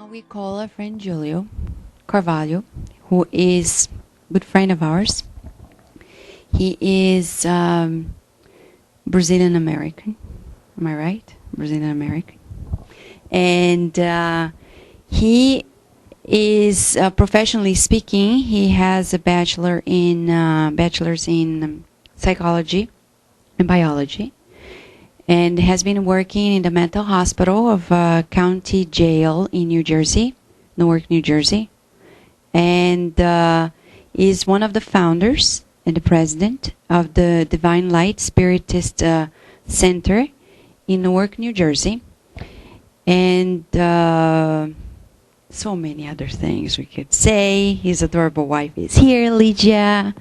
We call a friend Julio Carvalho, who is a good friend of ours. He is Brazilian American. Am I right? Brazilian American. And he is professionally speaking. He has a bachelor's in psychology and biology, and has been working in the mental hospital of county jail in New Jersey, Newark, New Jersey, and is one of the founders and the president of the Divine Light Spiritist Center in Newark, New Jersey, and so many other things we could say. His adorable wife is here, Lydia,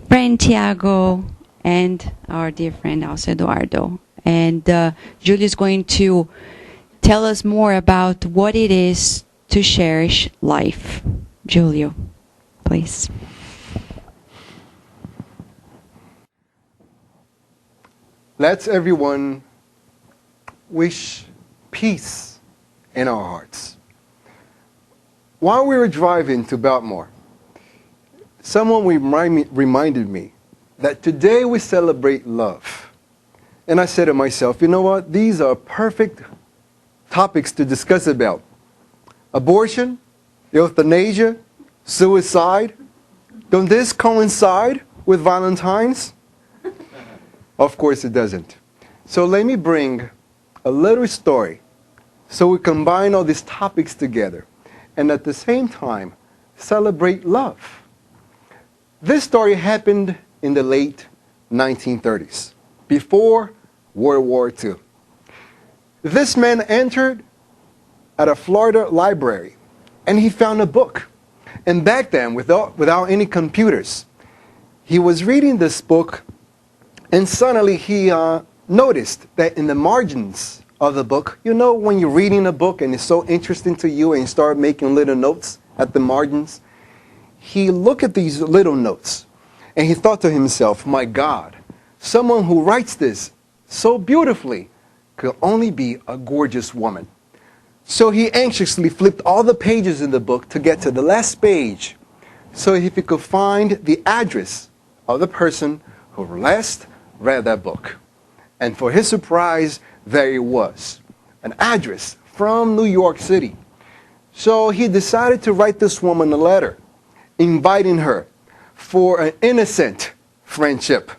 friend Tiago, and our dear friend also Eduardo. And Julio is going to tell us more about what it is to cherish life. Julio, please. Let's everyone wish peace in our hearts. While we were driving to Baltimore, someone reminded me that today we celebrate love. And I said to myself, you know what? These are perfect topics to discuss about. Abortion, euthanasia, suicide. Don't this coincide with Valentine's? Of course it doesn't. So let me bring a little story so we combine all these topics together and at the same time celebrate love. This story happened in the late 1930s, before World War II. This man entered at a Florida library and he found a book. And back then, without any computers, he was reading this book and suddenly he noticed that in the margins of the book, you know when you're reading a book and it's so interesting to you and you start making little notes at the margins? He looked at these little notes and he thought to himself, my God, someone who writes this so beautifully could only be a gorgeous woman. So he anxiously flipped all the pages in the book to get to the last page so if he could find the address of the person who last read that book. And for his surprise, there it was, an address from New York City. So he decided to write this woman a letter, inviting her for an innocent friendship.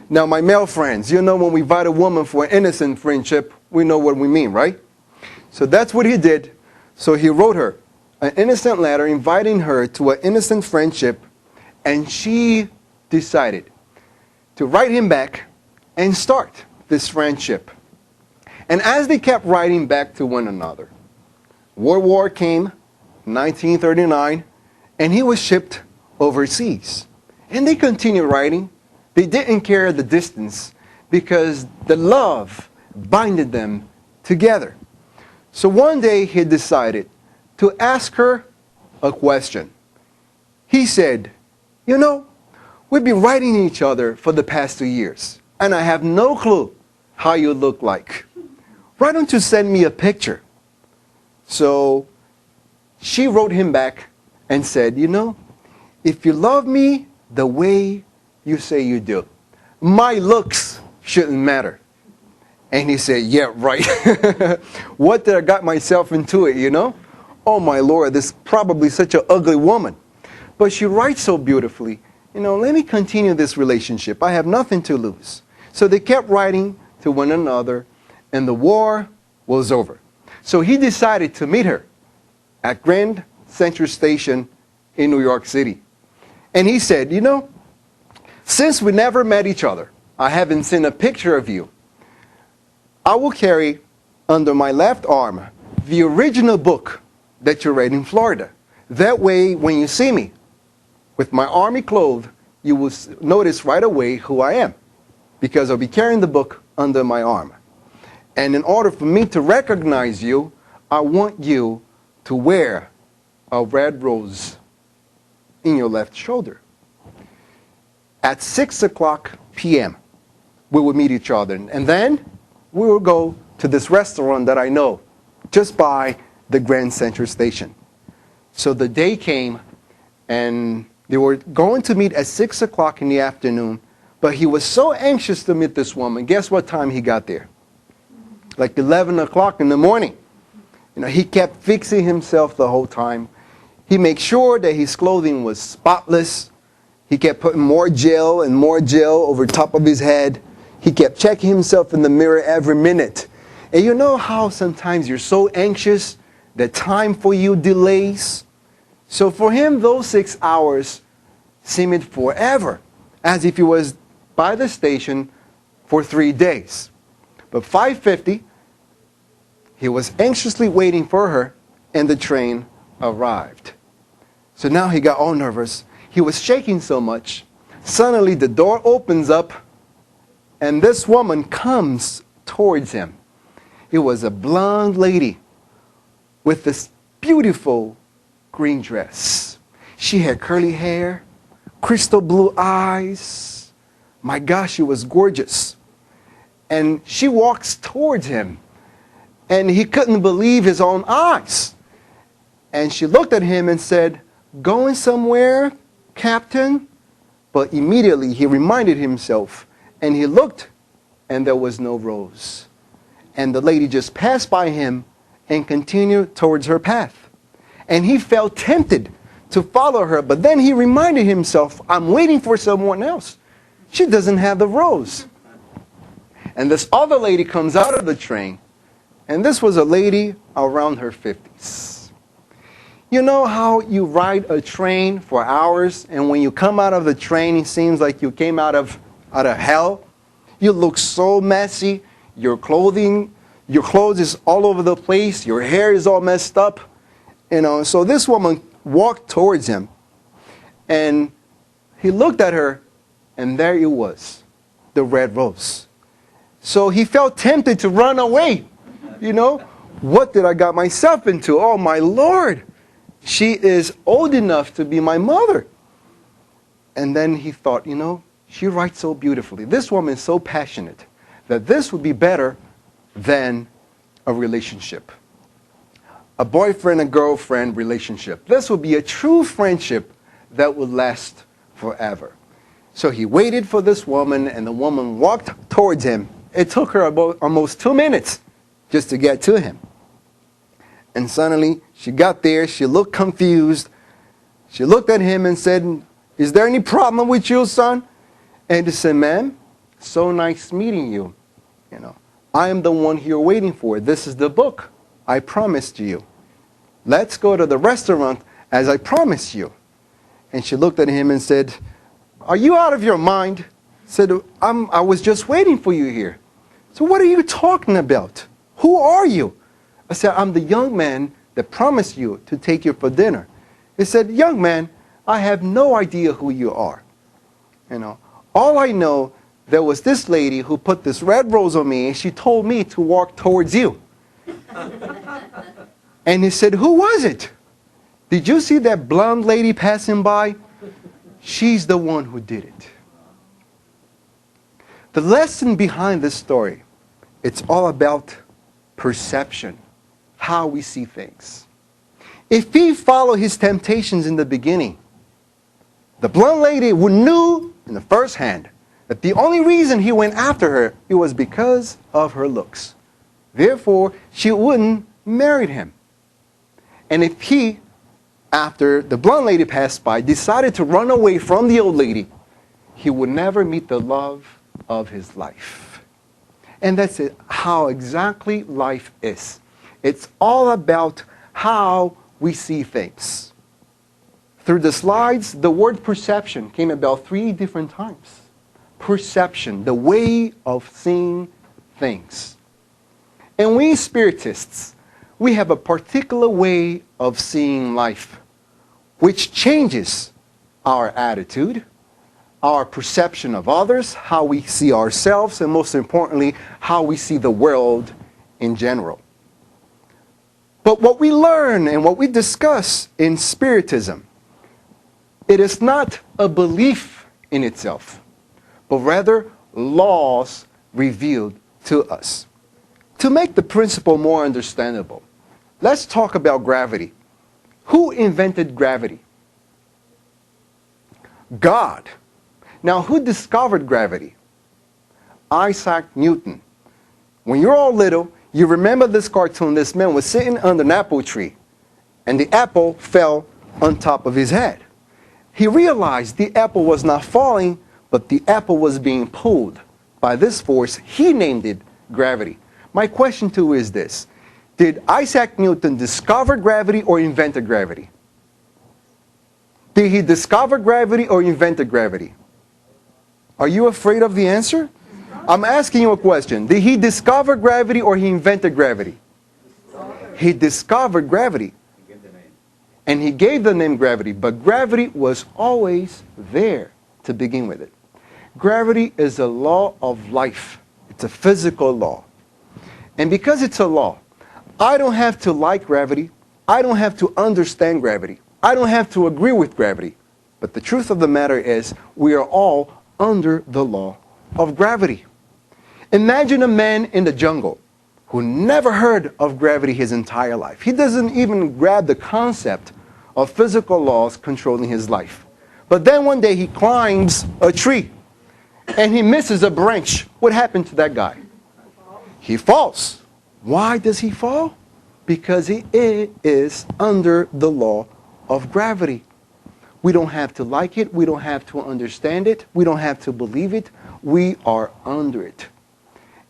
Now, my male friends, you know when we invite a woman for an innocent friendship, we know what we mean, right? So that's what he did. So he wrote her an innocent letter inviting her to an innocent friendship, and she decided to write him back and start this friendship. And as they kept writing back to one another, World War came, 1939, and he was shipped overseas. And they continued writing. They didn't care the distance because the love binded them together. So one day he decided to ask her a question. He said, you know, we've been writing each other for the past 2 years, and I have no clue how you look like. Why don't you send me a picture? So she wrote him back and said, you know, if you love me the way you say you do, my looks shouldn't matter. And he said, yeah, right. What did I got myself into it, you know? Oh, my Lord, this is probably such an ugly woman. But she writes so beautifully. You know, let me continue this relationship. I have nothing to lose. So they kept writing to one another, and the war was over. So he decided to meet her at Grand Central Station in New York City. And he said, you know, since we never met each other, I haven't seen a picture of you. I will carry under my left arm the original book that you read in Florida. That way, when you see me with my army clothes, you will notice right away who I am, because I'll be carrying the book under my arm. And in order for me to recognize you, I want you to wear a red rose in your left shoulder. At 6 o'clock p.m., we will meet each other. And then we will go to this restaurant that I know just by the Grand Central Station. So the day came, and they were going to meet at 6 o'clock in the afternoon, but he was so anxious to meet this woman. Guess what time he got there? Like 11 o'clock in the morning. He kept fixing himself the whole time. He made sure that his clothing was spotless. He kept putting more gel over top of his head. He kept checking himself in the mirror every minute. And you know how sometimes you're so anxious that time for you delays? So for him, those 6 hours seemed forever, as if he was by the station for 3 days. But 5:50, he was anxiously waiting for her, and the train arrived. So now he got all nervous. He was shaking so much. Suddenly the door opens up, and this woman comes towards him. It was a blonde lady with this beautiful green dress. She had curly hair, crystal blue eyes. My gosh, she was gorgeous. And she walks towards him, and he couldn't believe his own eyes. And she looked at him and said, "Going somewhere, Captain?" But immediately he reminded himself, and he looked, and there was no rose. And the lady just passed by him and continued towards her path. And he felt tempted to follow her, but then he reminded himself, I'm waiting for someone else. She doesn't have the rose. And this other lady comes out of the train, and this was a lady around her 50s. You know how you ride a train for hours, and when you come out of the train, it seems like you came out of hell? You look so messy. Your clothes is all over the place. Your hair is all messed up. So this woman walked towards him, and he looked at her, and there it was, the red rose. So he felt tempted to run away. What did I got myself into? Oh, my Lord. She is old enough to be my mother. And then he thought, she writes so beautifully. This woman is so passionate that this would be better than a relationship. A boyfriend and girlfriend relationship. This would be a true friendship that would last forever. So he waited for this woman, and the woman walked towards him. It took her about almost 2 minutes just to get to him. And suddenly, she got there. She looked confused. She looked at him and said, "Is there any problem with you, son?" And he said, "Ma'am, so nice meeting you. I am the one you're waiting for. This is the book I promised you. Let's go to the restaurant as I promised you." And she looked at him and said, "Are you out of your mind?" He said, I was just waiting for you here." "So what are you talking about? Who are you?" I said, "I'm the young man that promised you to take you for dinner." He said, "Young man, I have no idea who you are. All I know, there was this lady who put this red rose on me, and she told me to walk towards you." And he said, "Who was it? Did you see that blonde lady passing by? She's the one who did it." The lesson behind this story, it's all about perception, how we see things. If we follow his temptations in the beginning, the blonde lady knew in the first hand that the only reason he went after her, it was because of her looks. Therefore, she wouldn't marry him. And if he, after the blonde lady passed by, decided to run away from the old lady, he would never meet the love of his life. And that's it, how exactly life is. It's all about how we see things. Through the slides, the word perception came about 3 different times. Perception, the way of seeing things. And we Spiritists, we have a particular way of seeing life, which changes our attitude, our perception of others, how we see ourselves, and most importantly, how we see the world in general. But what we learn and what we discuss in Spiritism, it is not a belief in itself, but rather laws revealed to us. To make the principle more understandable, Let's talk about gravity. Who invented gravity? God. Now, who discovered gravity? Isaac Newton. When you're all little, you remember this cartoon. This man was sitting under an apple tree, and the apple fell on top of his head. He realized the apple was not falling, but the apple was being pulled by this force. He named it gravity. My question to you is this. Did Isaac Newton discover gravity or invented gravity? Did he discover gravity or invented gravity? Are you afraid of the answer? I'm asking you a question. Did he discover gravity or he invented gravity? He discovered gravity. And he gave the name gravity. But gravity was always there to begin with it. Gravity is a law of life. It's a physical law. And because it's a law, I don't have to like gravity. I don't have to understand gravity. I don't have to agree with gravity. But the truth of the matter is, we are all under the law of gravity. Imagine a man in the jungle who never heard of gravity his entire life. He doesn't even grab the concept of physical laws controlling his life. But then one day he climbs a tree and he misses a branch. What happened to that guy? He falls. Why does he fall? Because he is under the law of gravity. We don't have to like it. We don't have to understand it. We don't have to believe it. We are under it.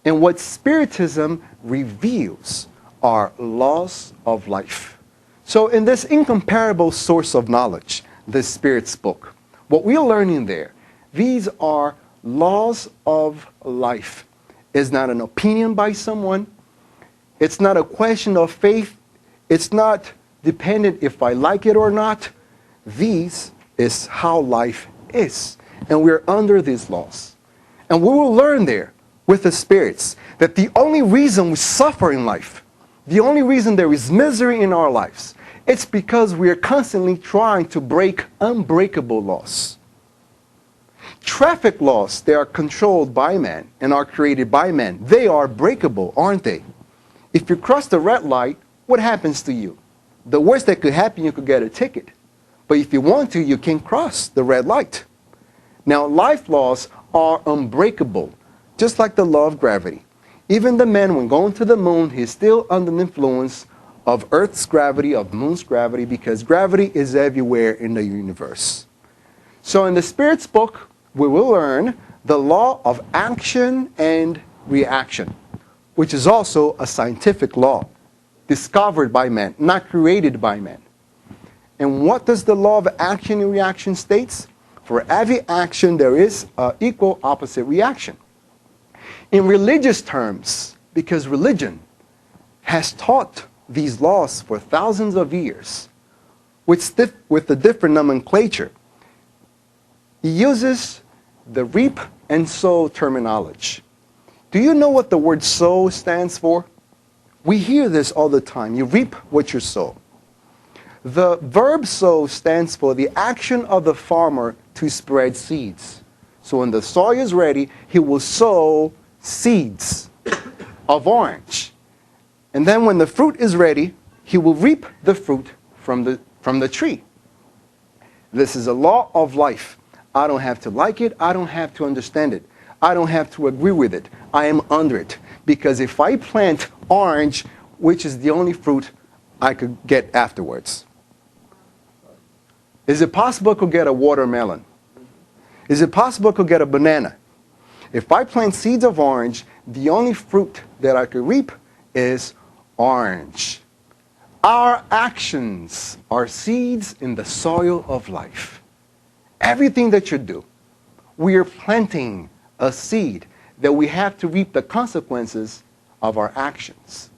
And what Spiritism reveals are laws of life. So in this incomparable source of knowledge, the Spirit's book, what we're learning there, these are laws of life. It's not an opinion by someone. It's not a question of faith. It's not dependent if I like it or not. These is how life is. And we're under these laws. And we will learn there with the spirits that the only reason we suffer in life, the only reason there is misery in our lives, it's because we are constantly trying to break unbreakable laws. Traffic laws, they are controlled by man and are created by man. They are breakable, aren't they? If you cross the red light, what happens to you? The worst that could happen, you could get a ticket. But if you want to, you can cross the red light. Now, life laws are unbreakable, just like the law of gravity. Even the man, when going to the moon, he's still under the influence of Earth's gravity, of moon's gravity, because gravity is everywhere in the universe. So in the Spirit's book, we will learn the law of action and reaction, which is also a scientific law, discovered by man, not created by man. And what does the law of action and reaction states? For every action, there is an equal opposite reaction. In religious terms, because religion has taught these laws for thousands of years, with a different nomenclature, it uses the reap and sow terminology. Do you know what the word sow stands for? We hear this all the time. You reap what you sow. The verb sow stands for the action of the farmer to spread seeds. So when the soil is ready, he will sow seeds of orange. And then when the fruit is ready, he will reap the fruit from the tree. This is a law of life. I don't have to like it. I don't have to understand it. I don't have to agree with it. I am under it. Because if I plant orange, which is the only fruit I could get afterwards? Is it possible I could get a watermelon? Is it possible I could get a banana? If I plant seeds of orange, the only fruit that I could reap is orange. Our actions are seeds in the soil of life. Everything that you do, we are planting a seed that we have to reap the consequences of our actions.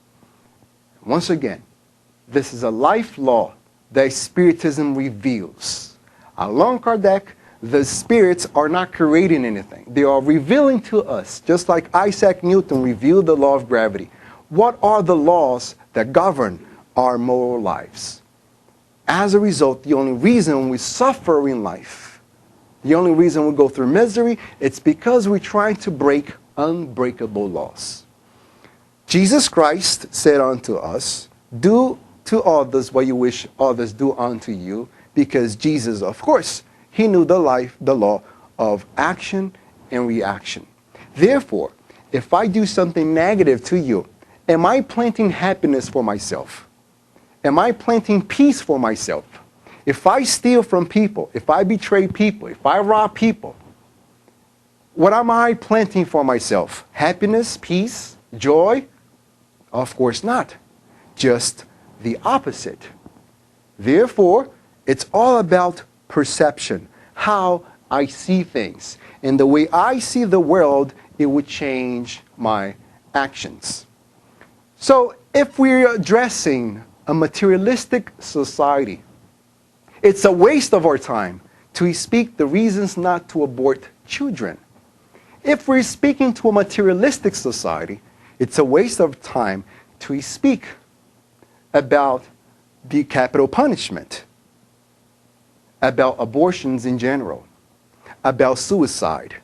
Once again, this is a life law that Spiritism reveals. Along Kardec, the spirits are not creating anything. They are revealing to us, just like Isaac Newton revealed the law of gravity. What are the laws that govern our moral lives? As a result, the only reason we suffer in life, the only reason we go through misery, it's because we're trying to break unbreakable laws. Jesus Christ said unto us, do to others what you wish others do unto you, because Jesus, of course, he knew the law of action and reaction. Therefore, if I do something negative to you, am I planting happiness for myself? Am I planting peace for myself? If I steal from people, if I betray people, if I rob people, what am I planting for myself? Happiness, peace, joy? Of course not. Just the opposite. Therefore, it's all about perception, how I see things. And the way I see the world, it would change my actions. So if we're addressing a materialistic society, it's a waste of our time to speak the reasons not to abort children. If we're speaking to a materialistic society, it's a waste of time to speak about the capital punishment, about abortions in general, about suicide.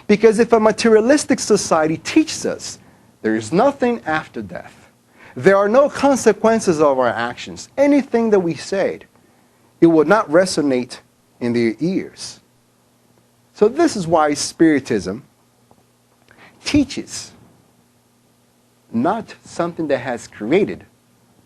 Because if a materialistic society teaches us there is nothing after death, there are no consequences of our actions, anything that we said, it will not resonate in their ears. So this is why Spiritism teaches not something that has created,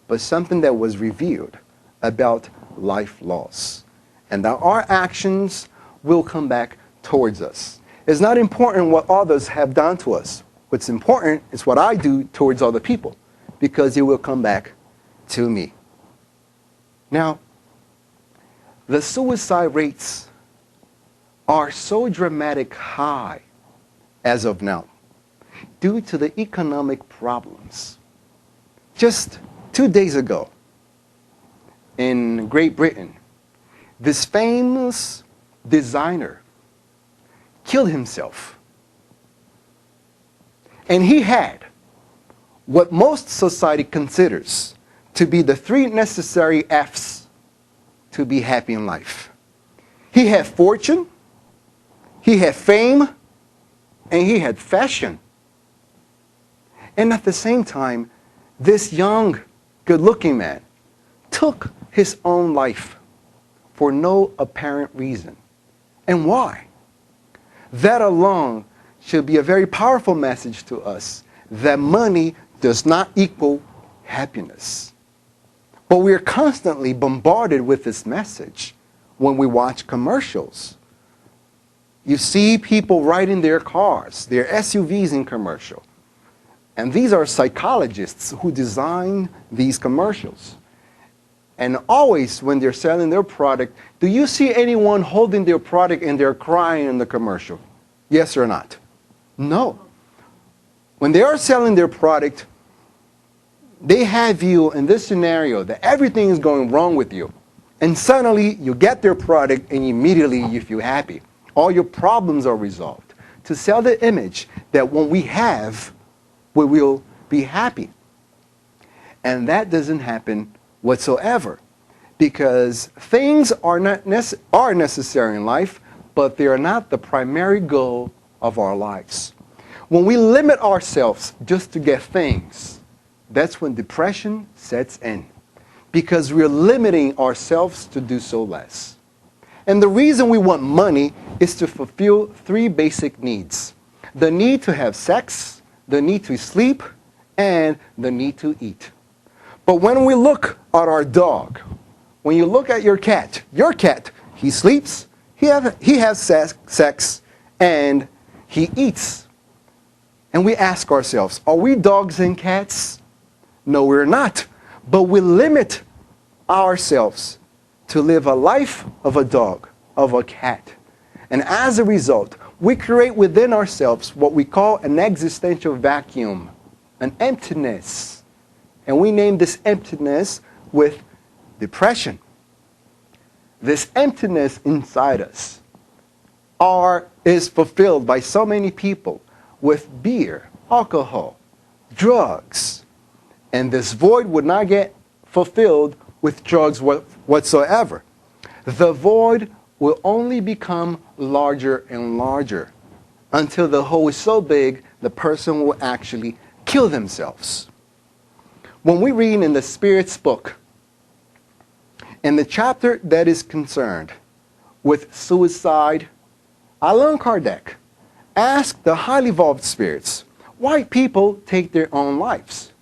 but something that was revealed about life laws. And that our actions will come back towards us. It's not important what others have done to us. What's important is what I do towards other people, because it will come back to me. Now, the suicide rates are so dramatic high as of now due to the economic problems. Just 2 days ago in Great Britain, this famous designer killed himself. And he had what most society considers to be the 3 necessary F's to be happy in life. He had fortune, he had fame, and he had fashion. And at the same time, this young, good-looking man took his own life for no apparent reason. And why? That alone should be a very powerful message to us, that money does not equal happiness. But we are constantly bombarded with this message when we watch commercials. You see people riding their cars, their SUVs in commercial. And these are psychologists who design these commercials. And always when they're selling their product, do you see anyone holding their product and they're crying in the commercial? Yes or not? No. When they are selling their product, they have you in this scenario that everything is going wrong with you. And suddenly you get their product and immediately you feel happy. All your problems are resolved. To sell the image that when we have, we will be happy. And that doesn't happen whatsoever. Because things are necessary in life, but they are not the primary goal of our lives. When we limit ourselves just to get things, that's when depression sets in, because we're limiting ourselves to do so less. And the reason we want money is to fulfill 3 basic needs: the need to have sex, the need to sleep, and the need to eat. But when we look at our dog, when you look at your cat, he sleeps, he has sex, and he eats. And we ask ourselves, are we dogs and cats? No, we're not. But we limit ourselves to live a life of a dog, of a cat. And as a result, we create within ourselves what we call an existential vacuum, an emptiness. And we name this emptiness with depression. This emptiness inside us is fulfilled by so many people with beer, alcohol, drugs. And this void would not get fulfilled with drugs whatsoever. The void will only become larger and larger until the hole is so big the person will actually kill themselves. When we read in the Spirit's book, In the chapter that is concerned with suicide, Allan Kardec asked the highly evolved spirits why people take their own lives.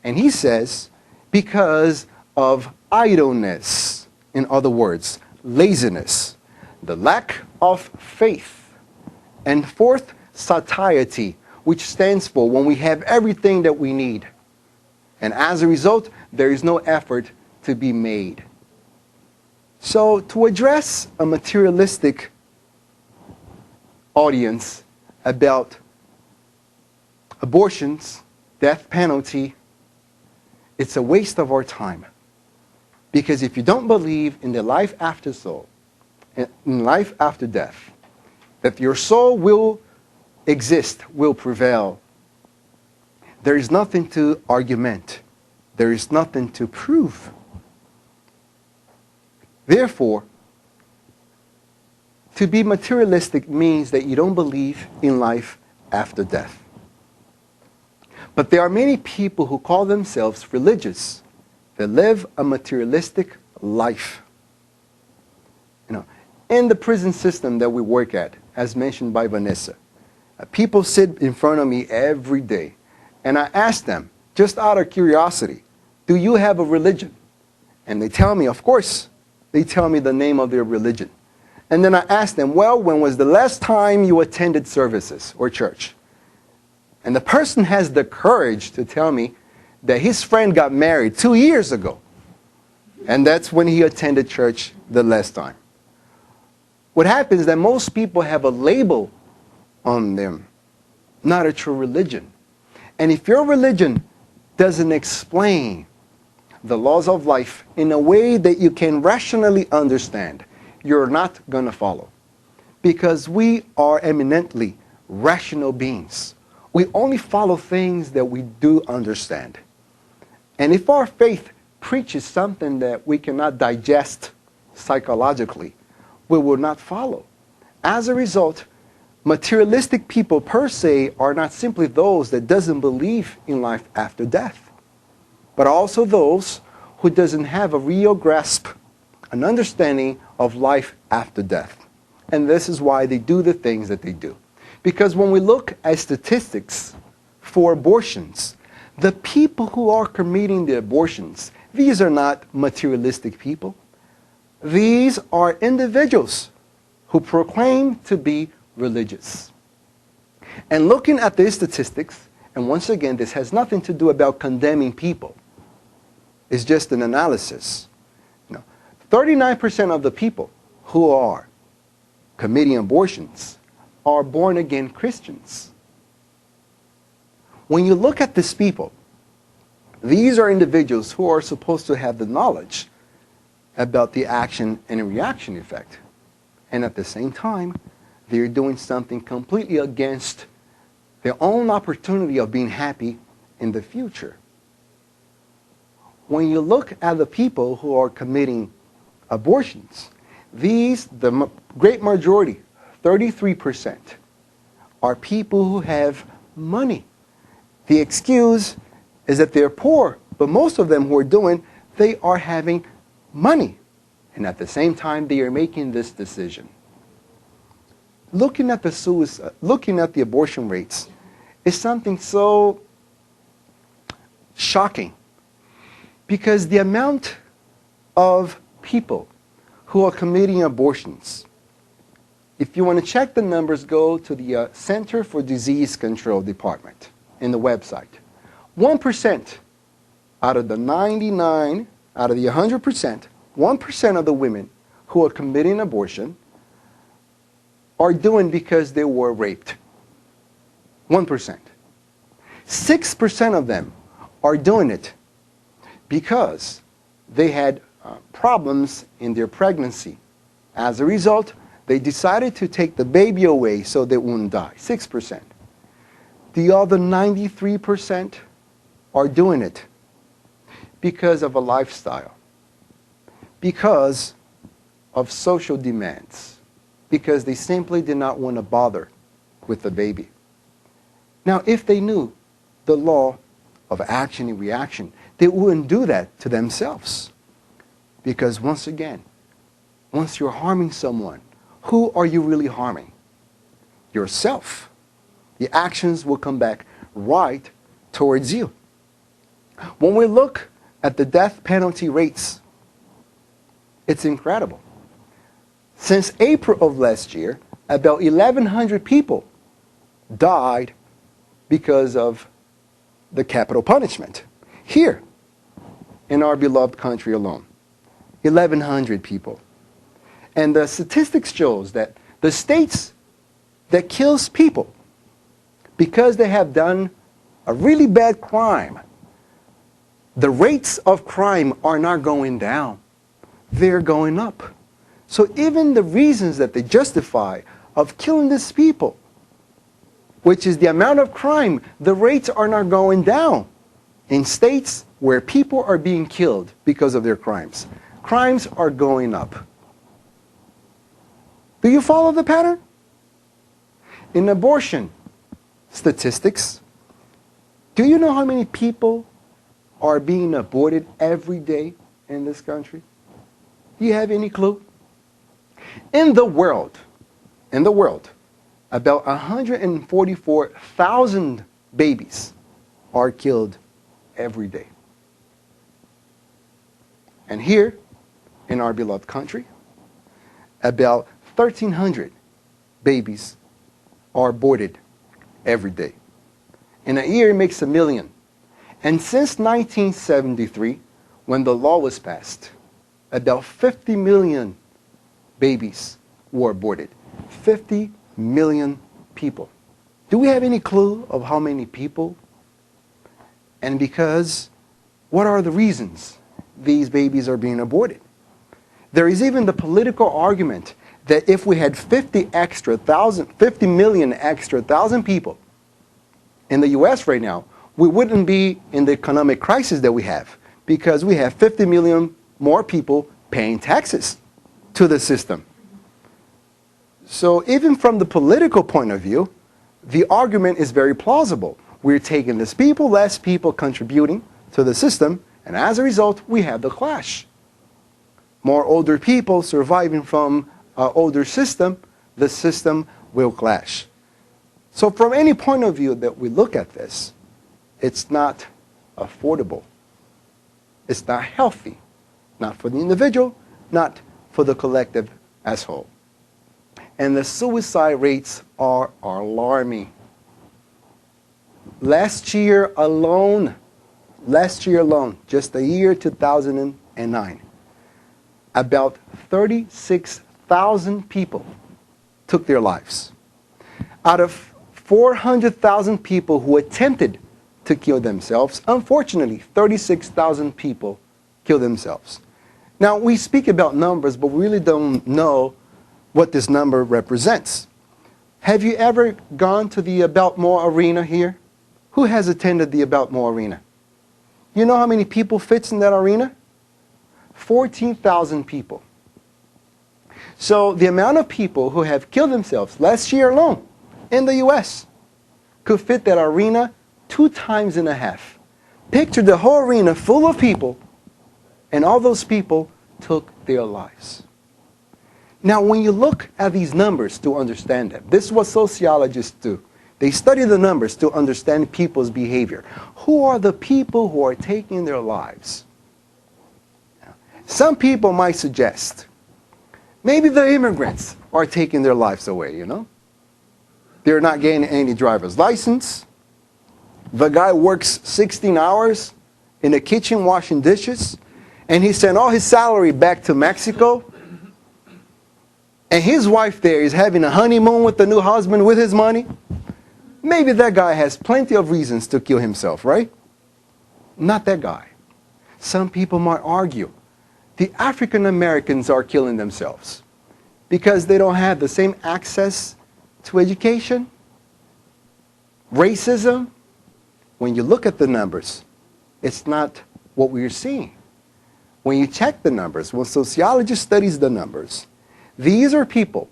And he says, because of idleness, in other words, laziness, the lack of faith, and fourth, satiety, which stands for when we have everything that we need. And as a result, there is no effort to be made. So to address a materialistic audience about abortions, death penalty, it's a waste of our time. Because if you don't believe in the life after soul, in life after death, that your soul will exist, will prevail, there is nothing to argument. There is nothing to prove. Therefore, to be materialistic means that you don't believe in life after death. But there are many people who call themselves religious that live a materialistic life. In the prison system that we work at, as mentioned by Vanessa, people sit in front of me every day, and I ask them, just out of curiosity, do you have a religion? And they tell me, of course. They tell me the name of their religion. And then I ask them, well, when was the last time you attended services or church? And the person has the courage to tell me that his friend got married 2 years ago. And that's when he attended church the last time. What happens is that most people have a label on them, not a true religion. And if your religion doesn't explain the laws of life in a way that you can rationally understand, you're not going to follow. Because we are eminently rational beings. We only follow things that we do understand. And if our faith preaches something that we cannot digest psychologically, we will not follow. As a result, materialistic people per se are not simply those that doesn't believe in life after death, but also those who doesn't have a real grasp, an understanding of life after death. And this is why they do the things that they do. Because when we look at statistics for abortions, the people who are committing the abortions, these are not materialistic people. These are individuals who proclaim to be religious. And looking at these statistics, and once again, this has nothing to do about condemning people. It's just an analysis. 39% of the people who are committing abortions are born-again Christians. When you look at these people, these are individuals who are supposed to have the knowledge about the action and reaction effect. And at the same time, they're doing something completely against their own opportunity of being happy in the future. When you look at the people who are committing abortions, the great majority, 33%, are people who have money. The excuse is that they're poor, but most of them who are doing, they are having money. And at the same time, they are making this decision. Looking at the abortion rates is something so shocking, because the amount of people who are committing abortions, if you want to check the numbers, go to the Center for Disease Control Department in the website. 1% out of the 99, out of the 100%, 1% of the women who are committing abortion are doing because they were raped. 1%. 6% of them are doing it because they had problems in their pregnancy. As a result, they decided to take the baby away so they wouldn't die. 6%. The other 93% are doing it because of a lifestyle, because of social demands, because they simply did not want to bother with the baby. Now, if they knew the law of action and reaction, they wouldn't do that to themselves. Because once again, once you're harming someone, who are you really harming? Yourself. The actions will come back right towards you. When we look at the death penalty rates, it's incredible. Since April of last year, about 1,100 people died because of the capital punishment. Here, in our beloved country alone, 1,100 people. And the statistics shows that the states that kills people because they have done a really bad crime, the rates of crime are not going down. They're going up. So even the reasons that they justify of killing these people, which is the amount of crime, the rates are not going down in states where people are being killed because of their crimes. Crimes are going up. Do you follow the pattern? In abortion statistics, do you know how many people are being aborted every day in this country? Do you have any clue? In the world, about 144,000 babies are killed every day. And here, in our beloved country, about 1,300 babies are aborted every day. In a year, it makes 1 million. And since 1973, when the law was passed, about 50 million babies were aborted. 50 million people. Do we have any clue of how many people? And because, what are the reasons these babies are being aborted? There is even the political argument that if we had 50 million extra thousand people in the U.S. right now, we wouldn't be in the economic crisis that we have, because we have 50 million more people paying taxes to the system. So even from the political point of view, the argument is very plausible. We're taking less people contributing to the system, and as a result, we have the clash. More older people surviving from an older system, the system will clash. So from any point of view that we look at this, it's not affordable. It's not healthy. Not for the individual, not for the collective as whole. And the suicide rates are alarming. Last year alone, just the year 2009, about 36,000 people took their lives. Out of 400,000 people who attempted to kill themselves, unfortunately, 36,000 people killed themselves. Now, we speak about numbers, but we really don't know what this number represents. Have you ever gone to the Baltimore Arena here? Who has attended the Baltimore Arena? You know how many people fits in that arena? 14,000 people. So the amount of people who have killed themselves last year alone in the U.S. could fit that arena 2.5 times. Picture the whole arena full of people, and all those people took their lives. Now, when you look at these numbers to understand them, this is what sociologists do. They study the numbers to understand people's behavior. Who are the people who are taking their lives? Some people might suggest, maybe the immigrants are taking their lives away, you know? They're not getting any driver's license. The guy works 16 hours in the kitchen washing dishes, and he sent all his salary back to Mexico. And his wife there is having a honeymoon with the new husband with his money. Maybe that guy has plenty of reasons to kill himself, right? Not that guy. Some people might argue the African Americans are killing themselves because they don't have the same access to education, racism. When you look at the numbers, it's not what we're seeing. When you check the numbers, when sociologists studies the numbers, these are people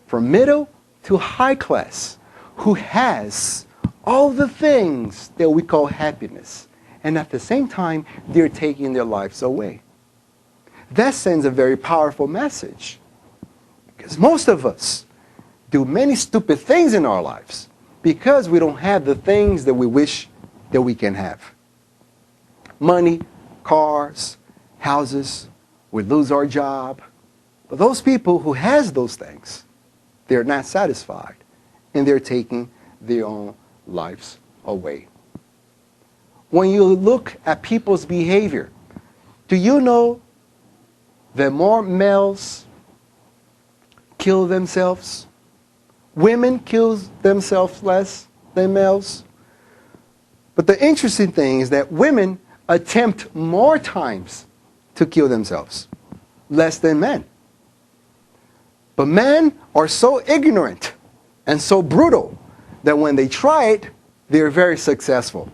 from middle to high class who has all the things that we call happiness. And at the same time, they're taking their lives away. that sends a very powerful message. Because most of us do many stupid things in our lives because we don't have the things that we wish that we can have. Money, cars, houses, we lose our job. But those people who has those things, they're not satisfied, and they're taking their own lives away. When you look at people's behavior, do you know that more males kill themselves? Women kill themselves less than males. But the interesting thing is that women attempt more times to kill themselves, less than men. But men are so ignorant and so brutal that when they try it, they're very successful.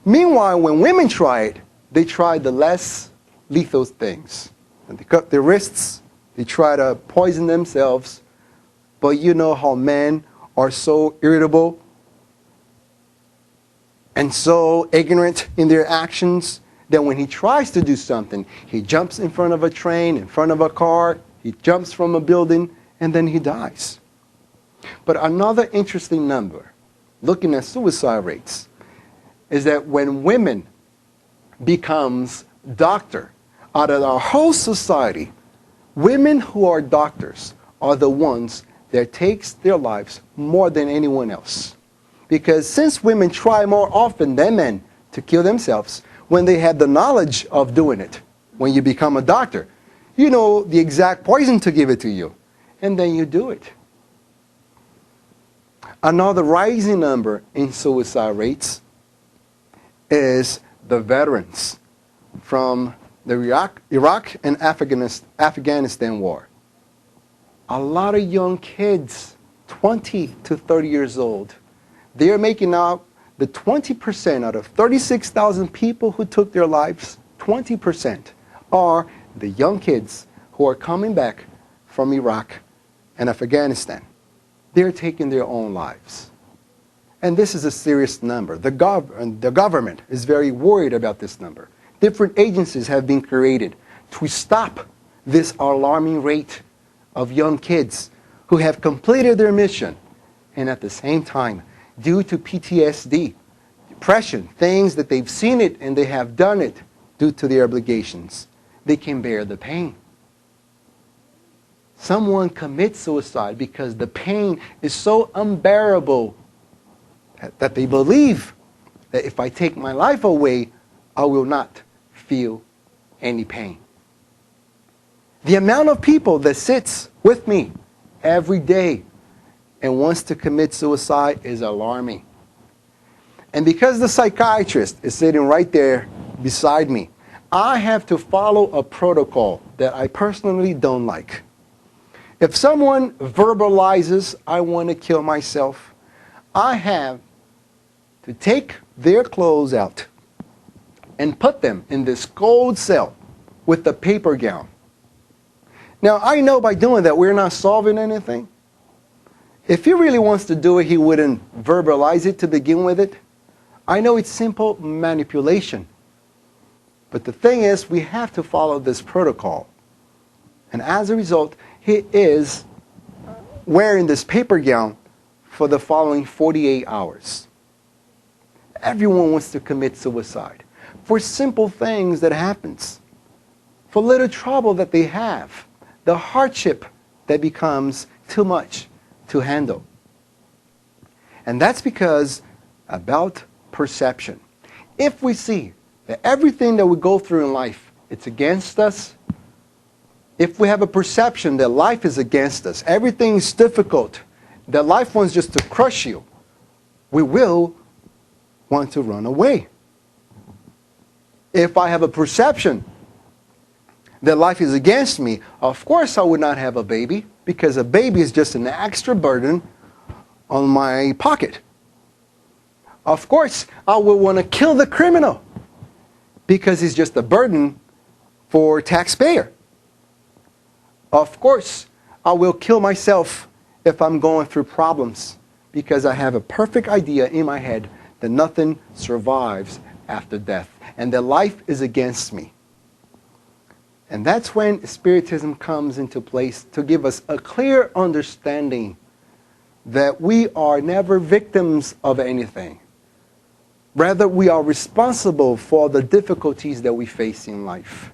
Meanwhile, when women try it, they try the less lethal things. And they cut their wrists, they try to poison themselves. But you know how men are so irritable and so ignorant in their actions that when he tries to do something, he jumps in front of a train, in front of a car, he jumps from a building, and then he dies. But another interesting number, looking at suicide rates, is that when women becomes doctor, out of our whole society, women who are doctors are the ones that takes their lives more than anyone else. Because since women try more often than men to kill themselves, when they have the knowledge of doing it, when you become a doctor, you know the exact poison to give it to you, and then you do it. Another rising number in suicide rates is the veterans from the Iraq and Afghanistan war. A lot of young kids, 20 to 30 years old, they are making out the 20% out of 36,000 people who took their lives, 20% are the young kids who are coming back from Iraq and Afghanistan. They're taking their own lives. And this is a serious number. The government is very worried about this number. Different agencies have been created to stop this alarming rate of young kids who have completed their mission and at the same time, due to PTSD, depression, things that they've seen it and they have done it due to their obligations, they can bear the pain. Someone commits suicide because the pain is so unbearable that they believe that if I take my life away, I will not feel any pain. The amount of people that sits with me every day and wants to commit suicide is alarming. And because the psychiatrist is sitting right there beside me, I have to follow a protocol that I personally don't like. If someone verbalizes, I want to kill myself, I have to take their clothes out and put them in this cold cell with a paper gown. Now, I know by doing that we're not solving anything. If he really wants to do it, he wouldn't verbalize it to begin with it. I know it's simple manipulation. But the thing is, we have to follow this protocol. And as a result, he is wearing this paper gown for the following 48 hours. Everyone wants to commit suicide for simple things that happens, for little trouble that they have, the hardship that becomes too much to handle. And that's because about perception. If we see that everything that we go through in life, it's against us, if we have a perception that life is against us, everything is difficult, that life wants just to crush you, we will want to run away. If I have a perception that life is against me, of course I would not have a baby, because a baby is just an extra burden on my pocket. Of course, I would want to kill the criminal, because he's just a burden for taxpayer. Of course, I will kill myself if I'm going through problems, because I have a perfect idea in my head that nothing survives after death, and that life is against me. And that's when Spiritism comes into place to give us a clear understanding that we are never victims of anything. Rather, we are responsible for the difficulties that we face in life.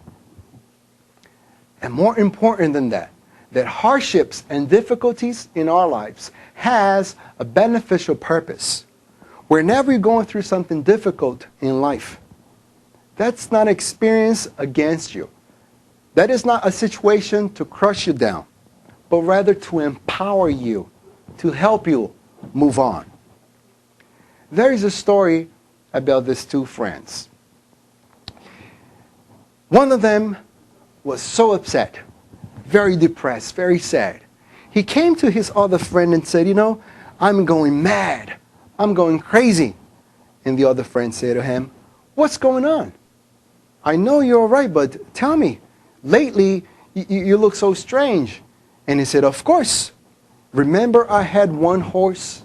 And more important than that hardships and difficulties in our lives has a beneficial purpose. Whenever you're going through something difficult in life, that's not an experience against you. That is not a situation to crush you down, but rather to empower you, to help you move on. There is a story about these two friends. One of them was so upset, very depressed, very sad. He came to his other friend and said, I'm going mad. I'm going crazy. And the other friend said to him, what's going on? I know you're all right, but tell me, lately you look so strange. And he said, of course. Remember I had one horse?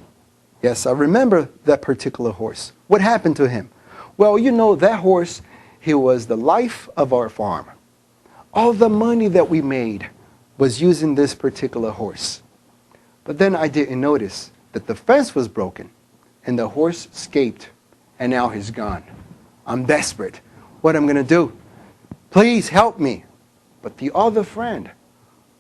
Yes, I remember that particular horse. What happened to him? Well, that horse, he was the life of our farm. All the money that we made was using this particular horse. But then I didn't notice that the fence was broken and the horse escaped and now he's gone. I'm desperate. What am I going to do? Please help me. But the other friend,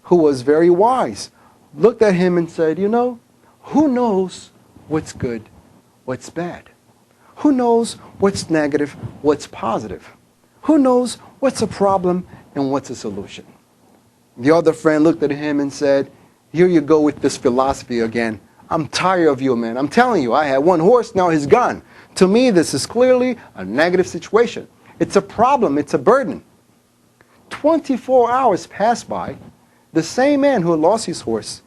who was very wise, looked at him and said, who knows what's good, what's bad? Who knows what's negative, what's positive? Who knows what's a problem and what's a solution? The other friend looked at him and said, here you go with this philosophy again. I'm tired of you, man. I'm telling you, I had one horse, now he's gone. To me, this is clearly a negative situation. It's a problem, it's a burden. 24 hours passed by. The same man who lost his horse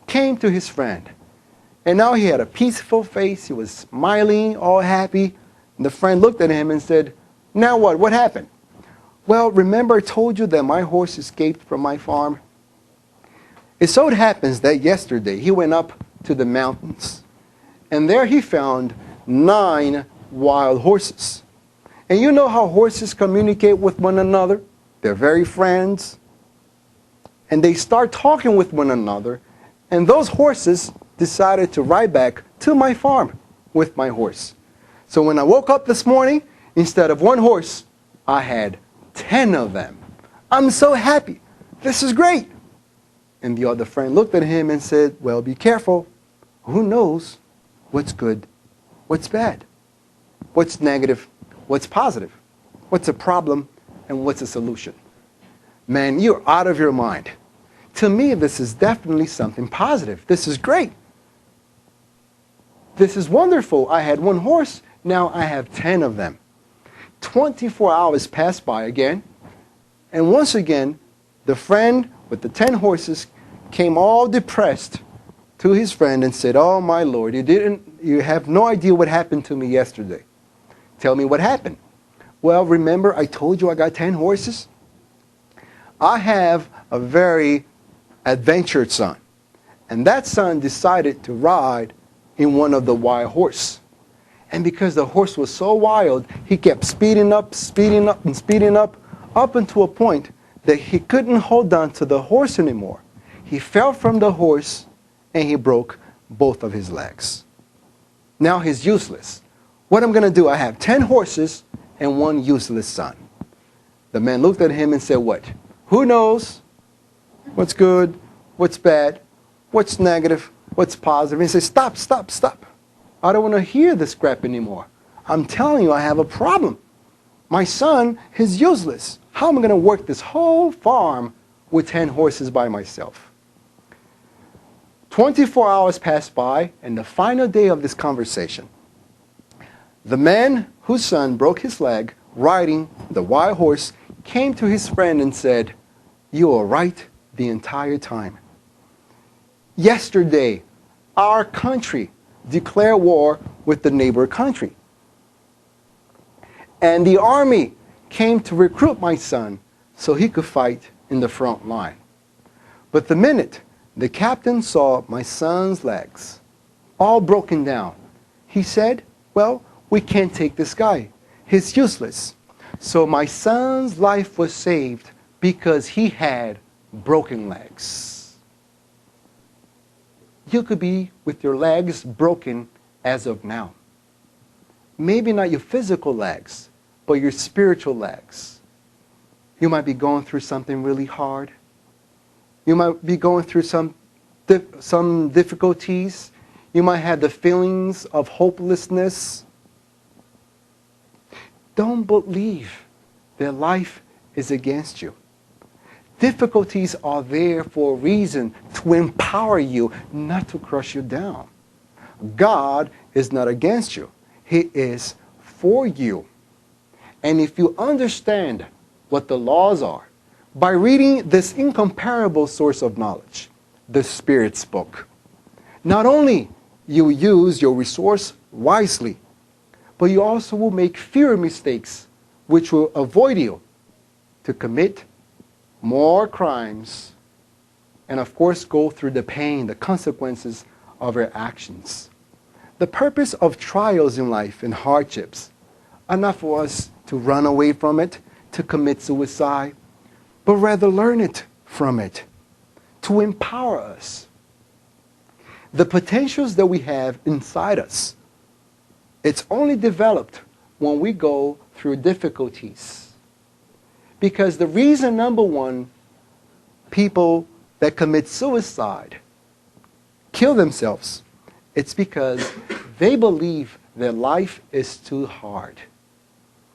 came to his friend. And now he had a peaceful face. He was smiling, all happy. And the friend looked at him and said, now what? What happened? Well, remember I told you that my horse escaped from my farm? It so happens that yesterday he went up to the mountains. And there he found 9 wild horses. And you know how horses communicate with one another? They're very friends. And they start talking with one another. And those horses decided to ride back to my farm with my horse. So when I woke up this morning, instead of one horse, I had 10 of them. I'm so happy. This is great. And the other friend looked at him and said, well, be careful. Who knows what's good, what's bad, what's negative, what's positive, what's a problem, and what's a solution? Man, you're out of your mind. To me, this is definitely something positive. This is great. This is wonderful. I had one horse, now I have 10 of them. 24 hours passed by again, and once again, the friend with the 10 horses came all depressed to his friend and said, oh my Lord, you have no idea what happened to me yesterday. Tell me what happened. Well, remember I told you I got 10 horses? I have a very adventurous son. And that son decided to ride in one of the wild horses. And because the horse was so wild, he kept speeding up, and speeding up until a point that he couldn't hold on to the horse anymore. He fell from the horse and he broke both of his legs. Now he's useless. What I'm going to do, I have 10 horses and one useless son. The man looked at him and said, what? Who knows what's good, what's bad, what's negative, what's positive? And he said, stop, stop, stop. I don't want to hear this crap anymore. I'm telling you, I have a problem. My son is useless. How am I going to work this whole farm with 10 horses by myself? 24 hours passed by, and the final day of this conversation, the man whose son broke his leg riding the wild horse came to his friend and said, you were right the entire time. Yesterday, our country declared war with the neighbor country. And the army came to recruit my son so he could fight in the front line. But the minute the captain saw my son's legs all broken down, he said, well, we can't take this guy. He's useless. So my son's life was saved because he had broken legs. You could be with your legs broken as of now. Maybe not your physical legs, but your spiritual legs. You might be going through something really hard. You might be going through some difficulties. You might have the feelings of hopelessness. Don't believe that life is against you. Difficulties are there for a reason, to empower you, not to crush you down. God is not against you. He is for you. And if you understand what the laws are, by reading this incomparable source of knowledge, the Spirit's book, not only you use your resource wisely, but you also will make fewer mistakes, which will avoid you to commit more crimes, and of course go through the pain, the consequences of your actions. The purpose of trials in life and hardships are not for us to run away from it, to commit suicide, but rather learn it from it, to empower us. The potentials that we have inside us, it's only developed when we go through difficulties. Because the reason, number one, people that commit suicide kill themselves, it's because they believe that life is too hard.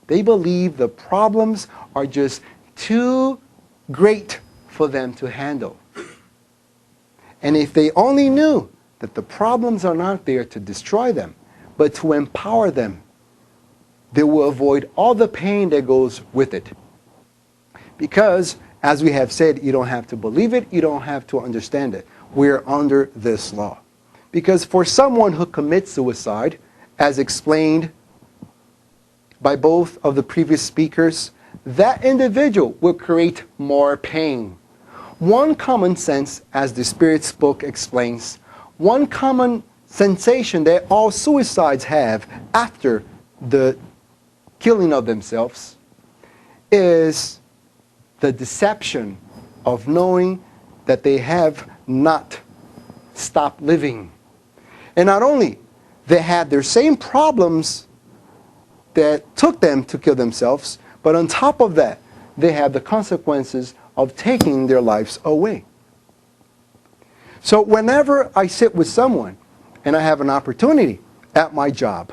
They believe the problems are just too great for them to handle. And if they only knew that the problems are not there to destroy them, but to empower them, they will avoid all the pain that goes with it. Because, as we have said, you don't have to believe it, you don't have to understand it. We're under this law. Because for someone who commits suicide, as explained by both of the previous speakers, that individual will create more pain. One common sense, as the Spirit's book explains, one common sensation that all suicides have after the killing of themselves is the deception of knowing that they have not stopped living. And not only they had their same problems that took them to kill themselves, but on top of that, they have the consequences of taking their lives away. So whenever I sit with someone and I have an opportunity at my job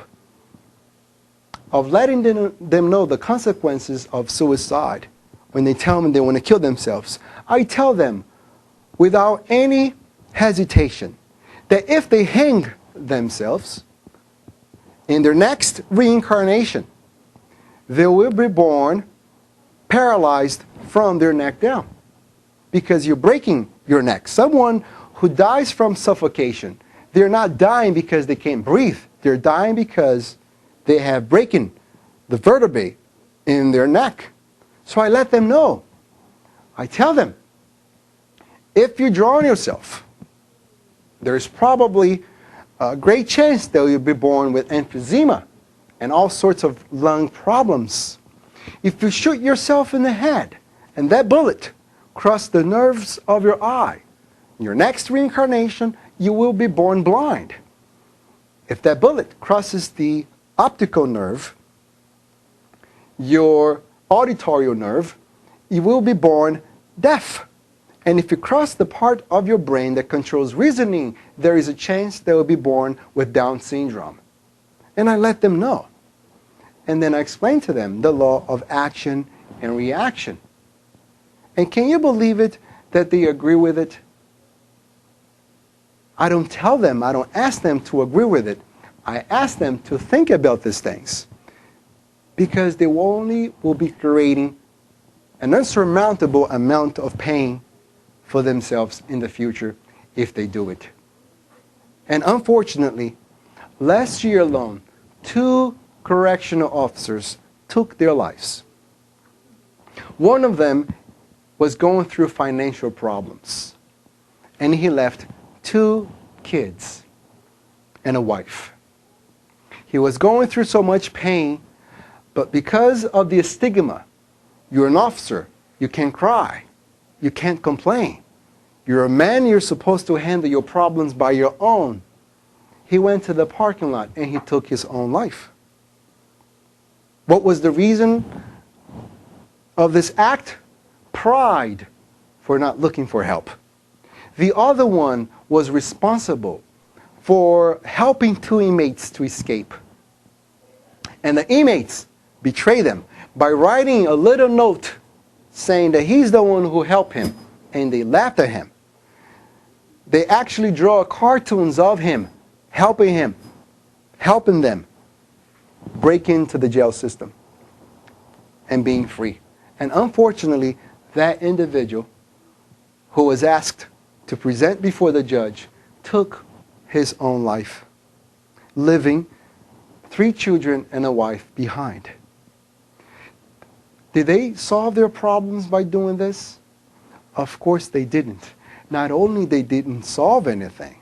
of letting them know the consequences of suicide, when they tell me they want to kill themselves, I tell them without any hesitation that if they hang themselves, in their next reincarnation, they will be born paralyzed from their neck down, because you're breaking your neck. Someone who dies from suffocation, they're not dying because they can't breathe. They're dying because they have broken the vertebrae in their neck. So I let them know. I tell them, if you drown yourself, there's probably a great chance that you'll be born with emphysema and all sorts of lung problems. If you shoot yourself in the head and that bullet crosses the nerves of your eye, in your next reincarnation, you will be born blind. If that bullet crosses the optical nerve, your auditory nerve, you will be born deaf. And if you cross the part of your brain that controls reasoning, there is a chance they will be born with Down syndrome. And I let them know. And then I explain to them the law of action and reaction. And can you believe it that they agree with it? I don't tell them, I don't ask them to agree with it. I ask them to think about these things. Because they will be creating an unsurmountable amount of pain for themselves in the future if they do it. And unfortunately, last year alone, 2 correctional officers took their lives. One of them was going through financial problems, and he left 2 kids and a wife. He was going through so much pain, but because of the stigma, you're an officer, You can't cry. You can't complain. You're a man, you're supposed to handle your problems by your own. He went to the parking lot and he took his own life. What was the reason of this act? Pride for not looking for help. The other one was responsible for helping two inmates to escape. And the inmates betrayed them by writing a little note saying that he's the one who helped him, and they laughed at him. They actually draw cartoons of him helping them break into the jail system and being free. And unfortunately, that individual who was asked to present before the judge took his own life, leaving 3 children and a wife behind. Did they solve their problems by doing this? Of course they didn't. Not only they didn't solve anything,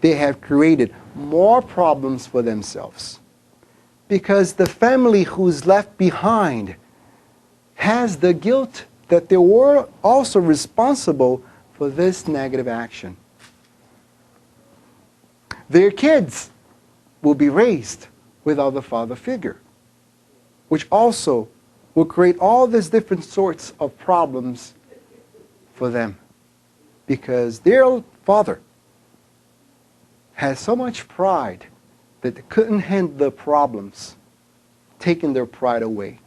they have created more problems for themselves. Because the family who's left behind has the guilt that they were also responsible for this negative action. Their kids will be raised without the father figure, which also will create all these different sorts of problems for them, because their father has so much pride that they couldn't handle the problems, taking their pride away.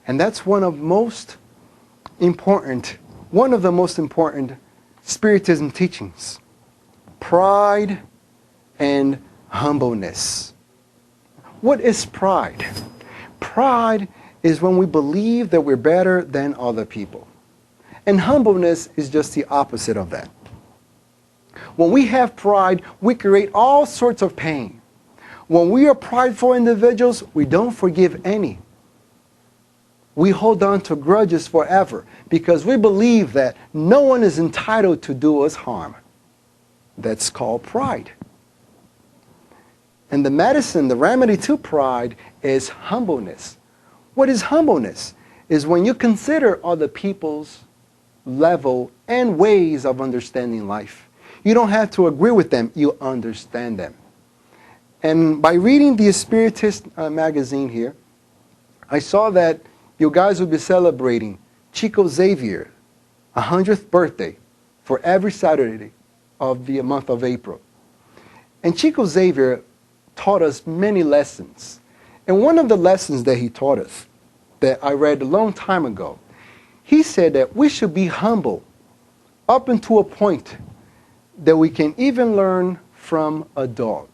And that's one of the most important Spiritism teachings: pride and humbleness. What is pride? Pride is when we believe that we're better than other people. And humbleness is just the opposite of that. When we have pride, we create all sorts of pain. When we are prideful individuals, we don't forgive any. We hold on to grudges forever because we believe that no one is entitled to do us harm. That's called pride. And the remedy to pride is humbleness. What is humbleness? Is when you consider other people's level and ways of understanding life. You don't have to agree with them, you understand them. And by reading the Spiritist magazine here, I saw that you guys will be celebrating Chico Xavier 100th birthday for every Saturday of the month of April. And Chico Xavier taught us many lessons. And one of the lessons that he taught us, that I read a long time ago, he said that we should be humble up until a point that we can even learn from a dog.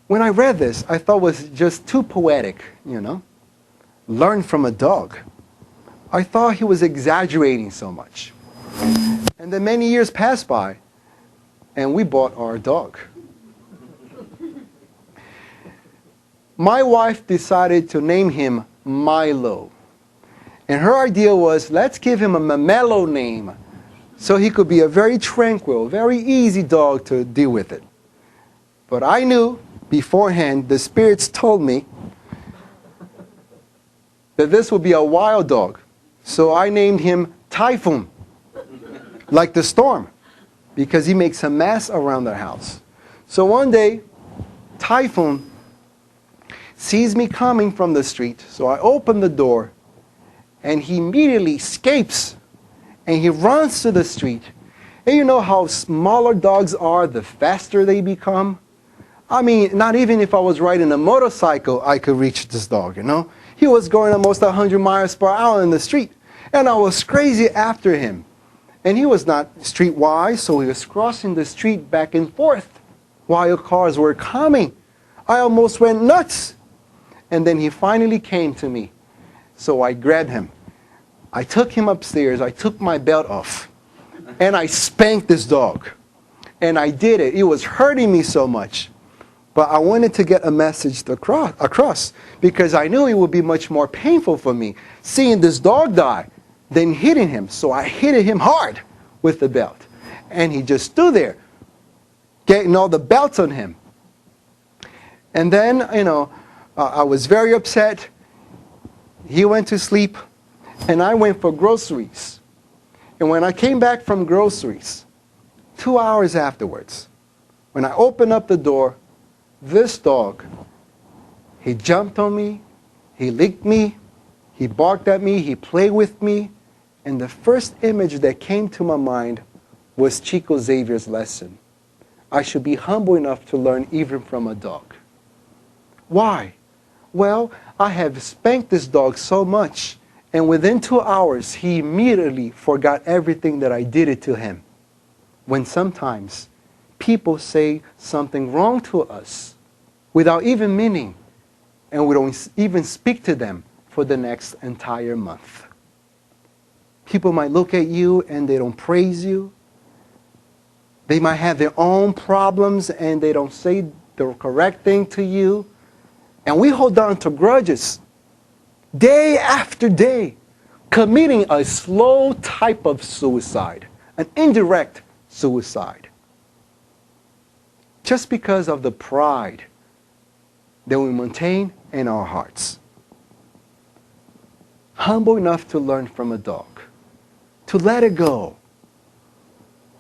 When I read this, I thought it was just too poetic, Learn from a dog. I thought he was exaggerating so much. And then many years passed by, and we bought our dog. My wife decided to name him Milo. And her idea was, let's give him a mellow name so he could be a very tranquil, very easy dog to deal with it. But I knew beforehand, the spirits told me that this would be a wild dog. So I named him Typhoon, like the storm, because he makes a mess around the house. So one day, Typhoon sees me coming from the street, so I open the door, and he immediately escapes, and he runs to the street. And you know how smaller dogs are, the faster they become? I mean, not even if I was riding a motorcycle, I could reach this dog, He was going almost 100 miles per hour in the street, and I was crazy after him. And he was not streetwise, so he was crossing the street back and forth while cars were coming. I almost went nuts. And then he finally came to me. So I grabbed him. I took him upstairs. I took my belt off. And I spanked this dog. And I did it. It was hurting me so much. But I wanted to get a message across because I knew it would be much more painful for me seeing this dog die than hitting him. So I hit him hard with the belt. And he just stood there, getting all the belts on him. And then, I was very upset. He went to sleep. and I went for groceries. And when I came back from groceries, 2 hours afterwards, when I opened up the door, this dog, he jumped on me, he licked me, he barked at me, he played with me, and the first image that came to my mind was Chico Xavier's lesson. I should be humble enough to learn even from a dog. Why? Well, I have spanked this dog so much, and within 2 hours, he immediately forgot everything that I did it to him. When sometimes people say something wrong to us without even meaning, and we don't even speak to them for the next entire month. People might look at you and they don't praise you. They might have their own problems and they don't say the correct thing to you. And we hold on to grudges day after day, committing a slow type of suicide, an indirect suicide, just because of the pride that we maintain in our hearts. Humble enough to learn from a dog, to let it go.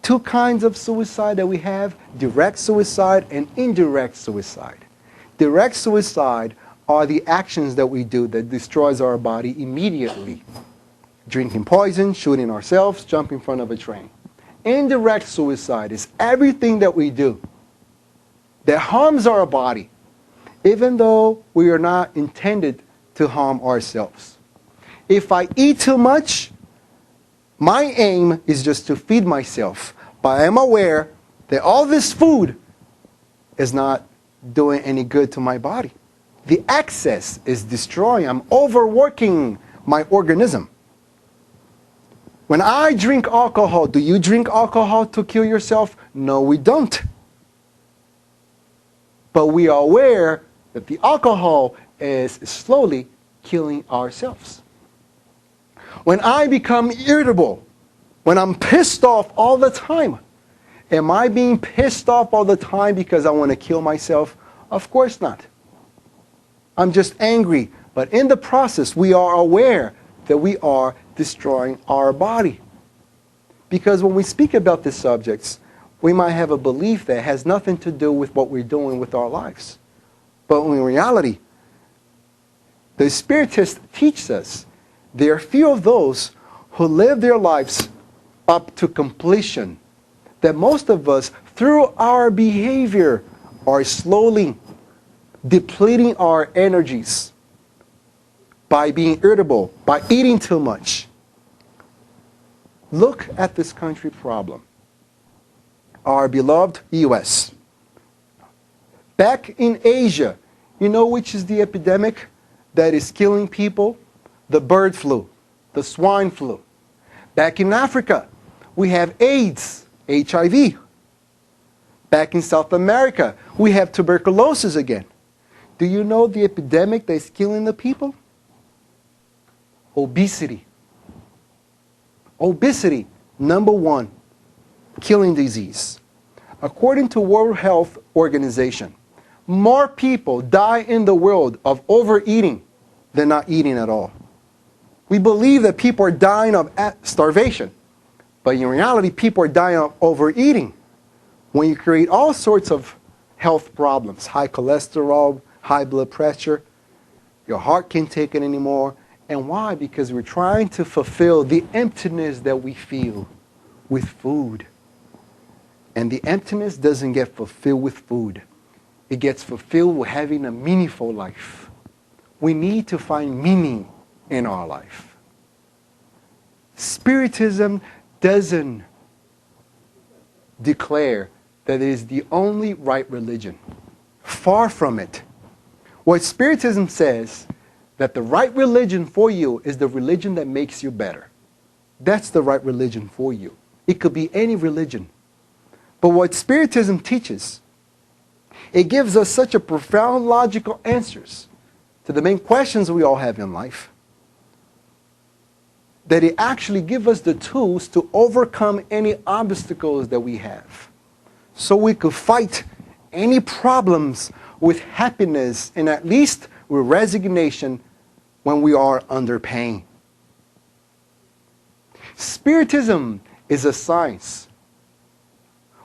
Two kinds of suicide that we have: direct suicide and indirect suicide. Direct suicide are the actions that we do that destroys our body immediately. Drinking poison, shooting ourselves, jumping in front of a train. Indirect suicide is everything that we do that harms our body, even though we are not intended to harm ourselves. If I eat too much, my aim is just to feed myself, but I am aware that all this food is not doing any good to my body. The excess is destroying. I'm overworking my organism. When I drink alcohol, do you drink alcohol to kill yourself? No, we don't. But we are aware that the alcohol is slowly killing ourselves. When I become irritable, when I'm pissed off all the time, am I being pissed off all the time because I want to kill myself? Of course not. I'm just angry. But in the process, we are aware that we are destroying our body. Because when we speak about these subjects, we might have a belief that has nothing to do with what we're doing with our lives. But in reality, the Spiritist teaches us there are few of those who live their lives up to completion. That most of us, through our behavior, are slowly depleting our energies by being irritable, by eating too much. Look at this country problem. Our beloved U.S. Back in Asia, you know which is the epidemic that is killing people? The bird flu, the swine flu. Back in Africa, we have AIDS, HIV. Back in South America, we have tuberculosis again. Do you know the epidemic that is killing the people? Obesity. Obesity, #1 killing disease. According to World Health Organization, more people die in the world of overeating than not eating at all. We believe that people are dying of starvation, but in reality, people are dying of overeating. When you create all sorts of health problems, high cholesterol, high blood pressure, your heart can't take it anymore. And why? Because we're trying to fulfill the emptiness that we feel with food. And the emptiness doesn't get fulfilled with food. It gets fulfilled with having a meaningful life. We need to find meaning in our life. Spiritism doesn't declare that it is the only right religion. Far from it. What Spiritism says, that the right religion for you is the religion that makes you better. That's the right religion for you. It could be any religion. But what Spiritism teaches, it gives us such a profound logical answers to the main questions we all have in life, that it actually gives us the tools to overcome any obstacles that we have. So we could fight any problems with happiness and at least with resignation when we are under pain. Spiritism is a science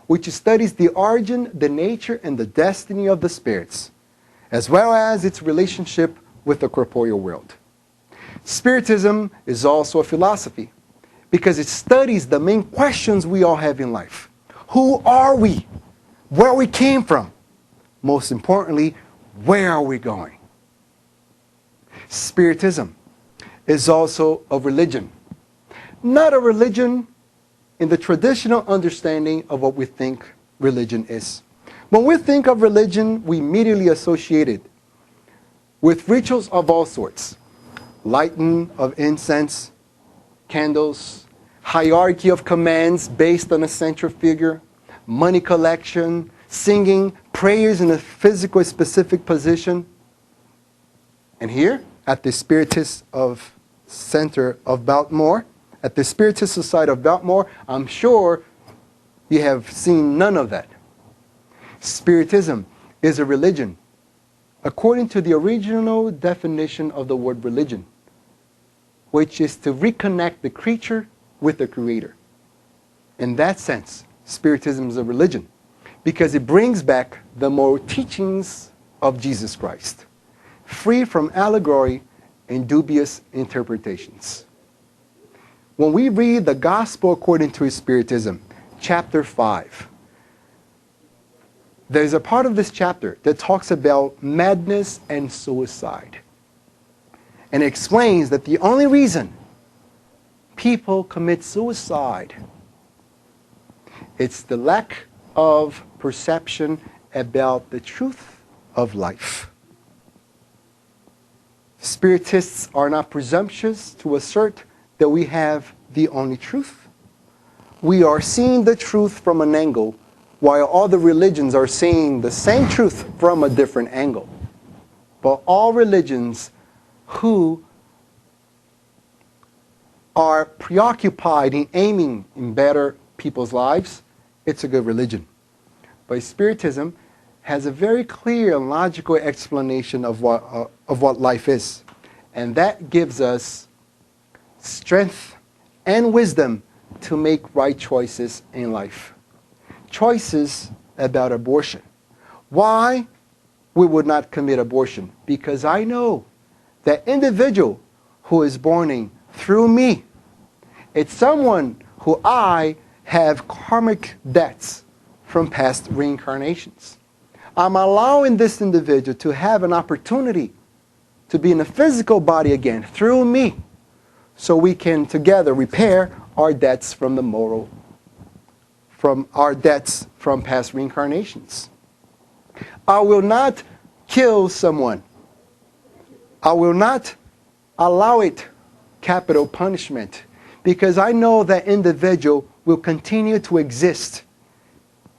which studies the origin, the nature, and the destiny of the spirits, as well as its relationship with the corporeal world. Spiritism is also a philosophy because it studies the main questions we all have in life. Who are we? Where we came from? Most importantly, where are we going? Spiritism is also a religion. Not a religion in the traditional understanding of what we think religion is. When we think of religion, we immediately associate it with rituals of all sorts. Lighting of incense, candles, hierarchy of commands based on a central figure, money collection, singing, prayers in a physical specific position. And here, at the Spiritist Center of Baltimore, at the Spiritist Society of Baltimore, I'm sure you have seen none of that. Spiritism is a religion according to the original definition of the word religion, which is to reconnect the creature with the Creator. In that sense, Spiritism is a religion because it brings back the moral teachings of Jesus Christ, free from allegory and dubious interpretations. When we read the Gospel according to Spiritism, chapter 5, there's a part of this chapter that talks about madness and suicide. And it explains that the only reason people commit suicide, it's the lack of perception about the truth of life. Spiritists are not presumptuous to assert that we have the only truth. We are seeing the truth from an angle, while all the religions are seeing the same truth from a different angle. But all religions who are preoccupied in aiming in better people's lives, it's a good religion. But Spiritism has a very clear and logical explanation of what life is. And that gives us strength and wisdom to make right choices in life. Choices about abortion. Why we would not commit abortion? Because I know that individual who is born through me, it's someone who I have karmic debts from past reincarnations. I'm allowing this individual to have an opportunity to be in a physical body again through me, so we can together repair our debts from our debts from past reincarnations. I will not kill someone. I will not allow it capital punishment, because I know that individual will continue to exist.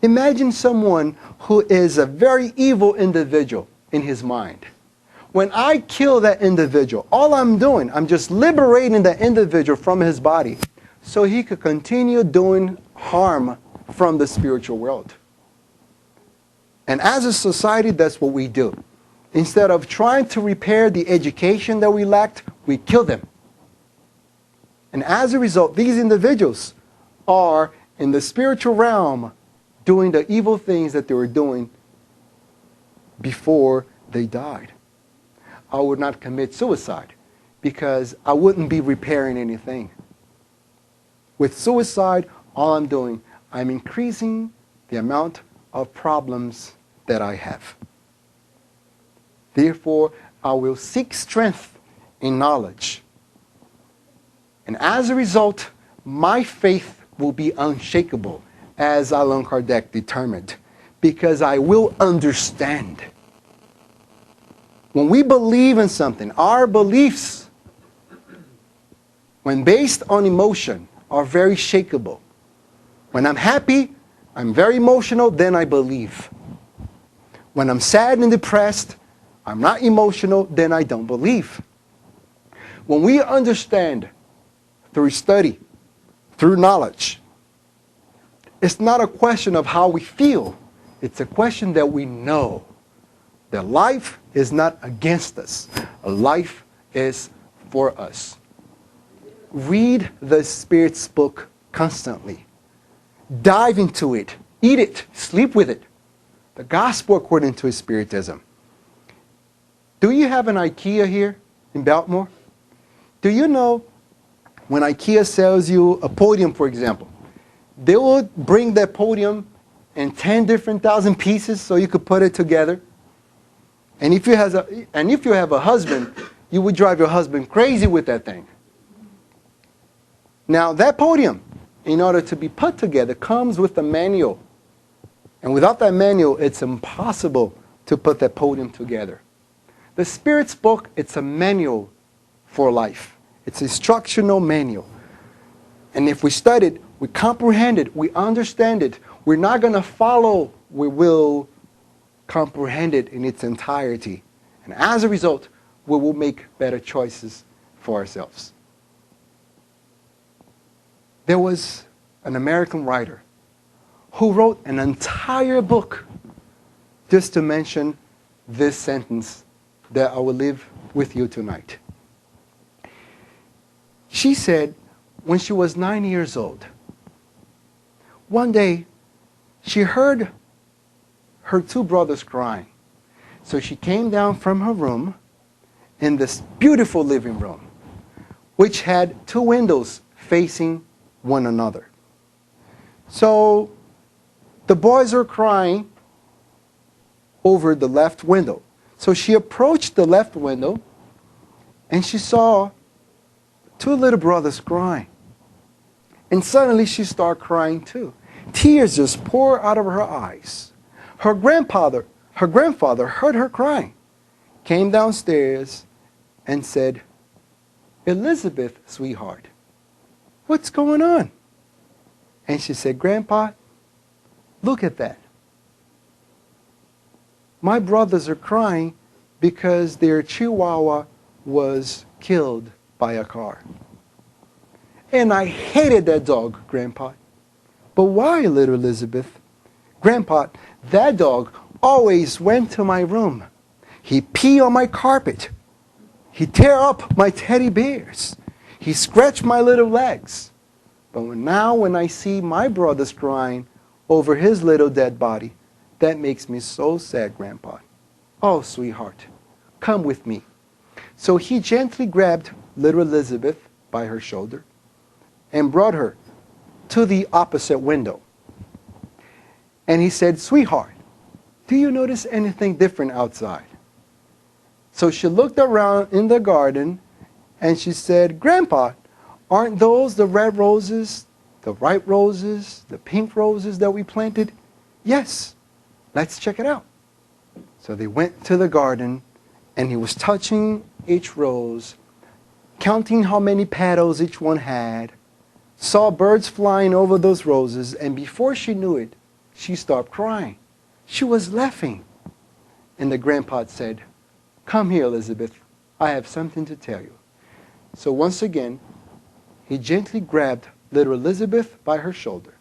Imagine someone who is a very evil individual in his mind. When I kill that individual, all I'm doing, I'm just liberating that individual from his body so he could continue doing harm from the spiritual world. And as a society, that's what we do. Instead of trying to repair the education that we lacked, we kill them. And as a result, these individuals are in the spiritual realm doing the evil things that they were doing before they died. I would not commit suicide because I wouldn't be repairing anything. With suicide, all I'm doing, I'm increasing the amount of problems that I have. Therefore, I will seek strength in knowledge. And as a result, my faith will be unshakable, as Allan Kardec determined, because I will understand. When we believe in something, our beliefs, when based on emotion, are very shakeable. When I'm happy, I'm very emotional, then I believe. When I'm sad and depressed, I'm not emotional, then I don't believe. When we understand through study, through knowledge, it's not a question of how we feel. It's a question that we know that life is not against us. Life is for us. Read the Spirit's book constantly. Dive into it. Eat it. Sleep with it. The gospel according to Spiritism. Do you have an IKEA here in Baltimore? Do you know when IKEA sells you a podium, for example, they will bring that podium in 10 different thousand pieces so you could put it together? And if you have a husband, you would drive your husband crazy with that thing. Now, that podium, in order to be put together, comes with a manual. And without that manual, it's impossible to put that podium together. The Spirit's book, it's a manual for life. It's an instructional manual. And if we study it, we comprehend it, we understand it, we're not going to follow, we will comprehend it in its entirety. And as a result, we will make better choices for ourselves. There was an American writer who wrote an entire book just to mention this sentence that I will leave with you tonight. She said when she was 9 years old, one day she heard her two brothers crying. So she came down from her room in this beautiful living room, which had two windows facing one another. So the boys are crying over the left window. So she approached the left window and she saw two little brothers crying. And suddenly she started crying too. Tears just poured out of her eyes. Her grandfather heard her crying, came downstairs and said, "Elizabeth, sweetheart, what's going on?" And she said, "Grandpa, look at that. My brothers are crying because their chihuahua was killed by a car. And I hated that dog, Grandpa." "But why, little Elizabeth?" "Grandpa, that dog always went to my room. He peed on my carpet. He tear up my teddy bears. He scratched my little legs. But now when I see my brothers crying over his little dead body, that makes me so sad, Grandpa. Oh, sweetheart, come with me." So he gently grabbed little Elizabeth by her shoulder and brought her to the opposite window. And he said, "Sweetheart, do you notice anything different outside?" So she looked around in the garden and she said, "Grandpa, aren't those the red roses, the white roses, the pink roses that we planted?" "Yes, let's check it out." So they went to the garden and he was touching each rose, counting how many petals each one had, saw birds flying over those roses, and before she knew it, she stopped crying. She was laughing. And the grandpa said, "Come here, Elizabeth. I have something to tell you." So once again, he gently grabbed little Elizabeth by her shoulder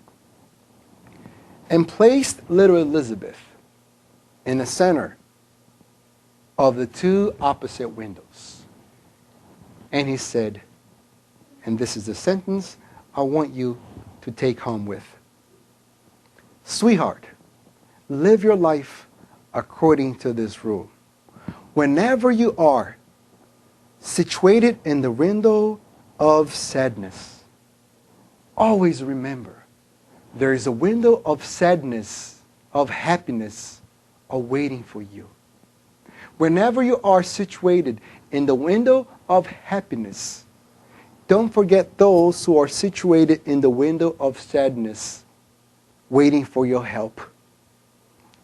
and placed little Elizabeth in the center of the two opposite windows. And he said, and this is the sentence I want you to take home with. "Sweetheart, live your life according to this rule. Whenever you are situated in the window of sadness, always remember there is a window of sadness, of happiness awaiting for you. Whenever you are situated in the window of happiness, don't forget those who are situated in the window of sadness, waiting for your help.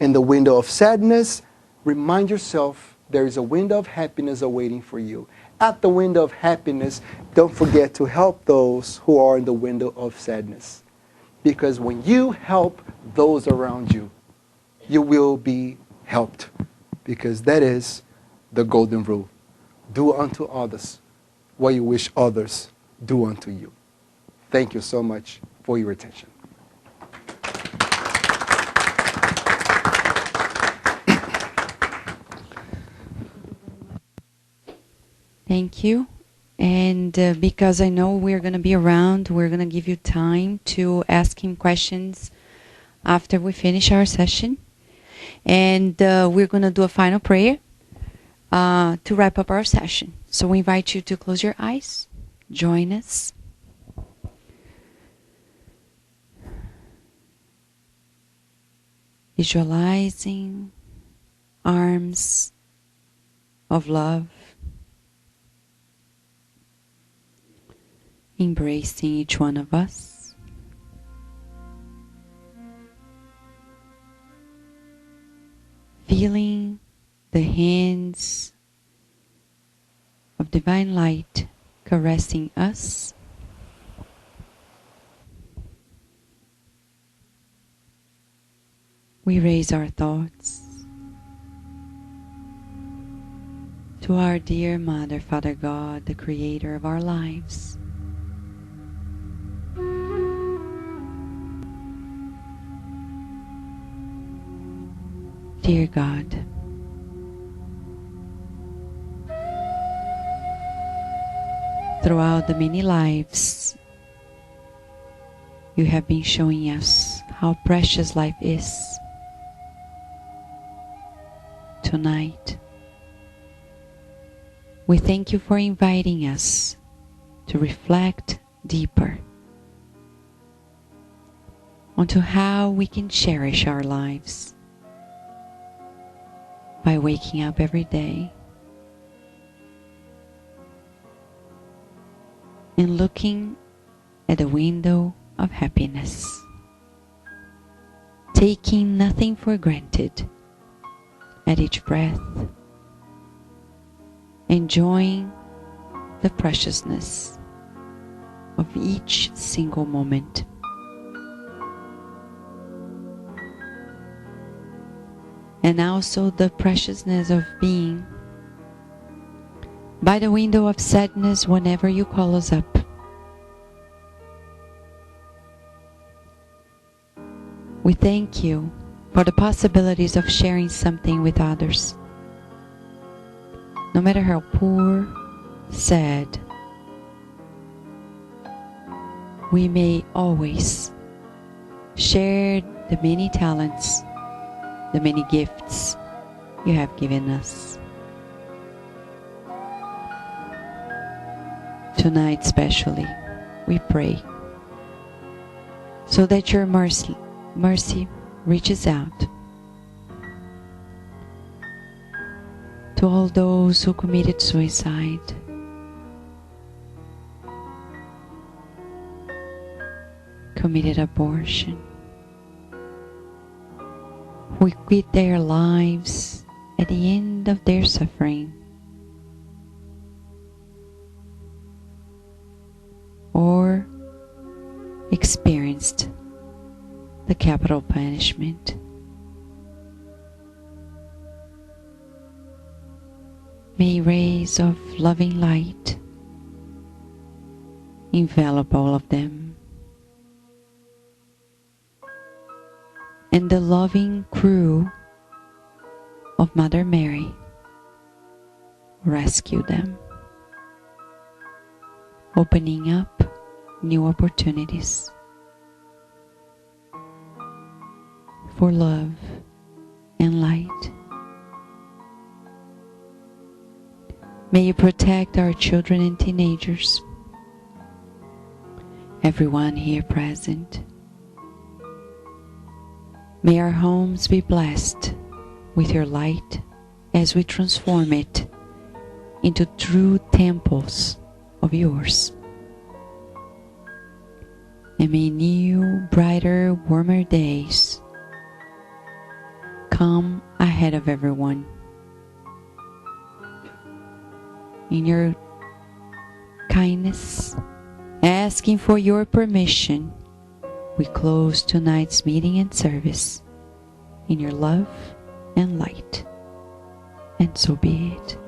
In the window of sadness, remind yourself there is a window of happiness awaiting for you. At the window of happiness, don't forget to help those who are in the window of sadness. Because when you help those around you, you will be helped. Because that is the golden rule. Do unto others what you wish others do unto you. Thank you so much for your attention. Thank you. And because I know we're going to be around, we're going to give you time to ask him questions after we finish our session. And we're going to do a final prayer to wrap up our session. So we invite you to close your eyes, join us. Visualizing arms of love, embracing each one of us. Feeling the hands of divine light caressing us. We raise our thoughts to our dear Mother, Father God, the Creator of our lives. Dear God, throughout the many lives, you have been showing us how precious life is. Tonight, we thank you for inviting us to reflect deeper onto how we can cherish our lives by waking up every day and looking at the window of happiness, taking nothing for granted at each breath, enjoying the preciousness of each single moment. And also the preciousness of being by the window of sadness whenever you call us up. We thank you for the possibilities of sharing something with others. No matter how poor, sad, we may always share the many talents, the many gifts you have given us. Tonight especially, we pray so that your mercy reaches out to all those who committed suicide, committed abortion, who quit their lives at the end of their suffering, or experienced the capital punishment. May rays of loving light envelop all of them, and the loving crew of Mother Mary rescue them, opening up new opportunities for love and light. May you protect our children and teenagers, everyone here present. May our homes be blessed with your light as we transform it into true temples of yours. And may new, brighter, warmer days come ahead of everyone. In your kindness, asking for your permission, we close tonight's meeting and service in your love and light. And so be it.